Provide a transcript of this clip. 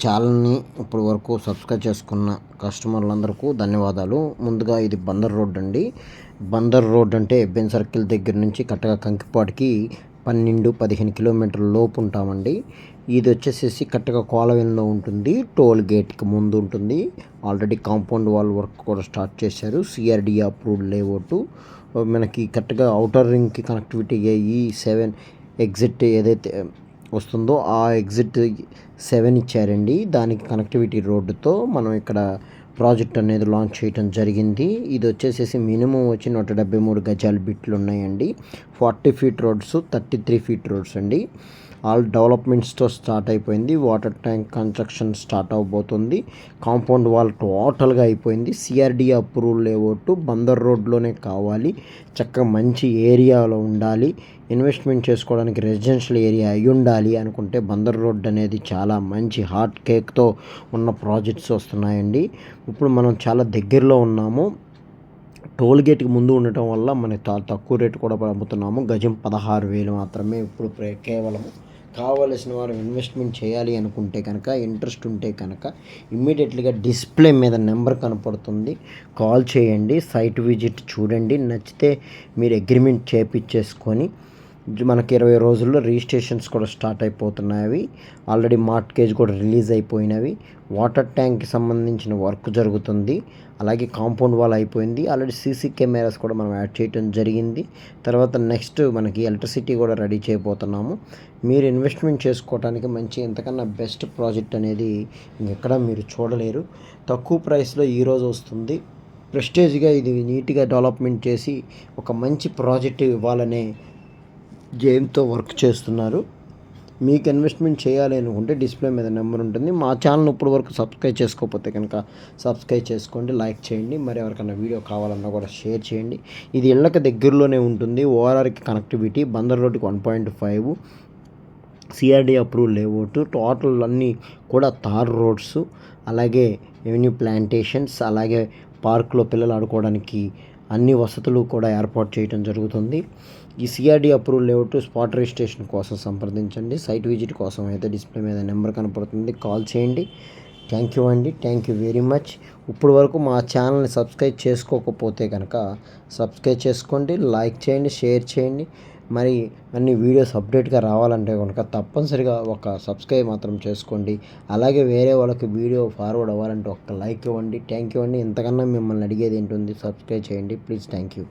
ఛానల్ని ఇప్పటి వరకు సబ్స్క్రైబ్ చేసుకున్న కస్టమర్లందరికీ ధన్యవాదాలు. ముందుగా ఇది బందర్ రోడ్ అండి. బందర్ రోడ్ అంటే ఎబ్బెన్ సర్కిల్ దగ్గర నుంచి కరెక్ట్గా కంకిపాటికి 12-15 కిలోమీటర్ల లోపు ఉంటామండి. ఇది వచ్చేసేసి కరెక్ట్గా కోలవెన్లో ఉంటుంది. టోల్ గేట్కి ముందు ఉంటుంది. ఆల్రెడీ కాంపౌండ్ వాల్ వర్క్ కూడా స్టార్ట్ చేశారు. CRD approved layout. మనకి కరెక్ట్గా అవుటర్ రింగ్కి కనెక్టివిటీ E7 ఎగ్జిట్ ఏదైతే వస్తుందో ఆ ఎగ్జిట్ 7 ఇచ్చారండి. దానికి కనెక్టివిటీ రోడ్డుతో మనం ఇక్కడ ప్రాజెక్ట్ అనేది లాంచ్ చేయడం జరిగింది. ఇది వచ్చేసేసి మినిమం వచ్చి 173 గజాల బిట్లు ఉన్నాయండి. 40 ఫీట్ రోడ్స్, 33 ఫీట్ రోడ్స్ అండి. ఆల్ డెవలప్మెంట్స్తో స్టార్ట్ అయిపోయింది. వాటర్ ట్యాంక్ కన్స్ట్రక్షన్ స్టార్ట్ అవబోతుంది. కాంపౌండ్ వాల్ టోటల్గా అయిపోయింది. సిఆర్డి అప్రూవల్ లేఅవుట్ బందర్ రోడ్లోనే కావాలి. చక్కగా మంచి ఏరియాలో ఉండాలి. ఇన్వెస్ట్మెంట్ చేసుకోవడానికి రెసిడెన్షియల్ ఏరియా అయి ఉండాలి అనుకుంటే బందర్ రోడ్ అనేది చాలా మంచి హాట్ కేక్తో ఉన్న ప్రాజెక్ట్స్ వస్తున్నాయండి. ఇప్పుడు మనం చాలా దగ్గరలో ఉన్నాము. టోల్ గేట్కి ముందు ఉండటం వల్ల మనకి తక్కువ రేటు కూడా అమ్ముతున్నాము. గజం 16,000 మాత్రమే. ఇప్పుడు కేవలం కావలసిన వారు ఇన్వెస్ట్మెంట్ చేయాలి అనుకుంటే కనుక, ఇంట్రెస్ట్ ఉంటే కనుక ఇమ్మీడియట్లీగా డిస్ప్లే మీద నెంబర్ కనపడుతుంది, కాల్ చేయండి. సైట్ విజిట్ చూడండి. నచ్చితే మీరు అగ్రిమెంట్ చేయించేసుకొని మనకి 20 రోజుల్లో రిజిస్ట్రేషన్స్ కూడా స్టార్ట్ అయిపోతున్నాయి. ఆల్రెడీ మార్ట్గేజ్ కూడా రిలీజ్ అయిపోయినవి. వాటర్ ట్యాంక్కి సంబంధించిన వర్క్ జరుగుతుంది. అలాగే కాంపౌండ్ వాల్ అయిపోయింది. ఆల్రెడీ సీసీ కెమెరాస్ కూడా మనం యాడ్ చేయడం జరిగింది. తర్వాత నెక్స్ట్ మనకి ఎలక్ట్రిసిటీ కూడా రెడీ చేయబోతున్నాము. మీరు ఇన్వెస్ట్మెంట్ చేసుకోవడానికి మంచి ఎంతకన్నా బెస్ట్ ప్రాజెక్ట్ అనేది ఇంకెక్కడ మీరు చూడలేరు. తక్కువ ప్రైస్లో ఈరోజు వస్తుంది. ప్రెస్టేజ్గా ఇది నీట్గా డెవలప్మెంట్ చేసి ఒక మంచి ప్రాజెక్ట్ ఇవ్వాలనే గేమ్తో వర్క్ చేస్తున్నారు. మీకు ఇన్వెస్ట్మెంట్ చేయాలి అనుకుంటే డిస్ప్లే మీద నెంబర్ ఉంటుంది. మా ఛానల్ ఇప్పుడు వరకు సబ్స్క్రైబ్ చేసుకోకపోతే కనుక సబ్స్క్రైబ్ చేసుకోండి, లైక్ చేయండి. మరి ఎవరికైనా వీడియో కావాలన్నా కూడా షేర్ చేయండి. ఇది ఇళ్ళకి దగ్గరలోనే ఉంటుంది. ఓఆర్ఆర్కి కనెక్టివిటీ బందర్ రోడ్డుకి 1.5, సిఆర్డి అప్రూవ్ లేఅవుట్, టోటల్ అన్నీ కూడా తార్ రోడ్స్, అలాగే ఎవెన్యూ ప్లాంటేషన్స్, అలాగే పార్కులో పిల్లలు ఆడుకోవడానికి అన్ని వసతులు కూడా ఏర్పాటు చేయడం జరుగుతుంది. ఈ CRD approval layout spot registration కోసం సంప్రదించండి. సైట్ విజిట్ కోసం అయితే డిస్ప్లే మీద నెంబర్ కనపడుతుంది, కాల్ చేయండి. థ్యాంక్ యూ అండి. Thank you very much. ఇప్పుడు వరకు మా ఛానల్ని సబ్స్క్రైబ్ చేసుకోకపోతే కనుక సబ్స్క్రైబ్ చేసుకోండి, లైక్ చేయండి, షేర్ చేయండి. మరి అన్ని వీడియోస్ అప్డేట్గా రావాలంటే కనుక తప్పనిసరిగా ఒక సబ్స్క్రైబ్ మాత్రం చేసుకోండి. అలాగే వేరే వాళ్ళకి వీడియో ఫార్వర్డ్ అవ్వాలంటే ఒక లైక్ ఇవ్వండి. థ్యాంక్ యూ అండి. ఇంతకన్నా మిమ్మల్ని అడిగేది ఏంటుంది, సబ్స్క్రైబ్ చేయండి ప్లీజ్. Thank you.